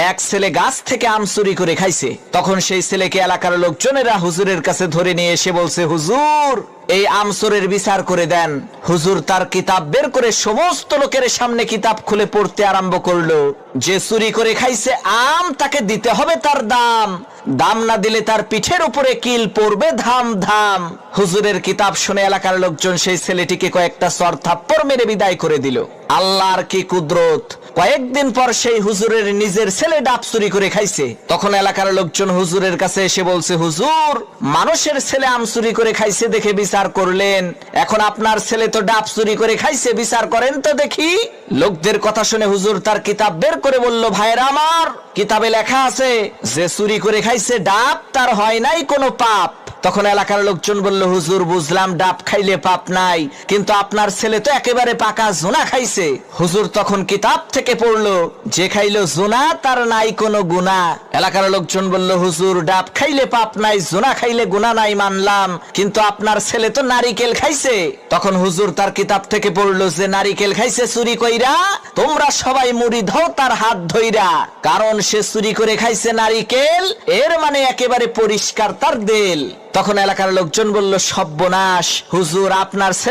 এক ছেলে গাছ থেকে আম চুরি করে খাইছে। তখন সেই ছেলেকে এলাকার লোকজনেরা হুজুরের কাছে ধরে নিয়ে এসে বলছে, হুজুর এই আম চোরের বিচার করে দেন। হুজুর তার কিতাব বের করে সমস্ত লোকের সামনে কিতাব খুলে পড়তে আরম্ভ করলো। যে চুরি করে খাইছে আম তাকে দিতে হবে তার দাম, দাম না দিলে তার পিঠের উপরে কিল পড়বে ধাম ধাম। হুজুরের কিতাব শুনে এলাকার লোকজন সেই ছেলেটিকে কয়েকটা চর থাপ্পড় মেরে বিদায় করে দিল। আল্লাহর কি কুদরত! কয়েকদিন পর সেই হুজুরের নিজের ছেলে ডাব চুরি করে খাইছে। তখন এলাকার লোকজন হুজুরের কাছে এসে বলছে, হুজুর মানুষের ছেলে আম চুরি করে খাইছে দেখে বিচার করলেন, এখন আপনার ছেলে তো ডাব চুরি করে খাইছে, বিচার করেন তো দেখি। লোকদের কথা শুনে হুজুর তার কিতাব বের করে বলল, ভাইরা আমার, কিতাবে লেখা আছে যে চুরি করে খাইছে ডাব তার হয় নাই কোনো পাপ। তখন এলাকার লোকজন বলল, হুজুর বুঝলাম ডাব খাইলে পাপ নাই, কিন্তু আপনার ছেলে তো একেবারে পাকা জোনা খাইছে। হুজুর তখন কিতাব থেকে পড়লো, যে খাইলো জোনা তার নাই কোনো গুনাহ। এলাকার লোকজন বলল, হুজুর ডাব খাইলে পাপ নাই, জোনা খাইলে গুনাহ নাই মানলাম, কিন্তু আপনার ছেলে তো নারিকেল খাইছে। তখন হুজুর তার কিতাব থেকে পড়লো, যে নারিকেল খাইছে চুরি কইরা, তোমরা সবাই মুড়ি দাও তার হাত ধইরা, কারণ সে চুরি করে খাইছে নারিকেল, এর মানে একেবারে পরিষ্কার তার দেল। তখন এলাকার লোকজন বলল, সর্বনাশ, হুজুর আপনার ছেলে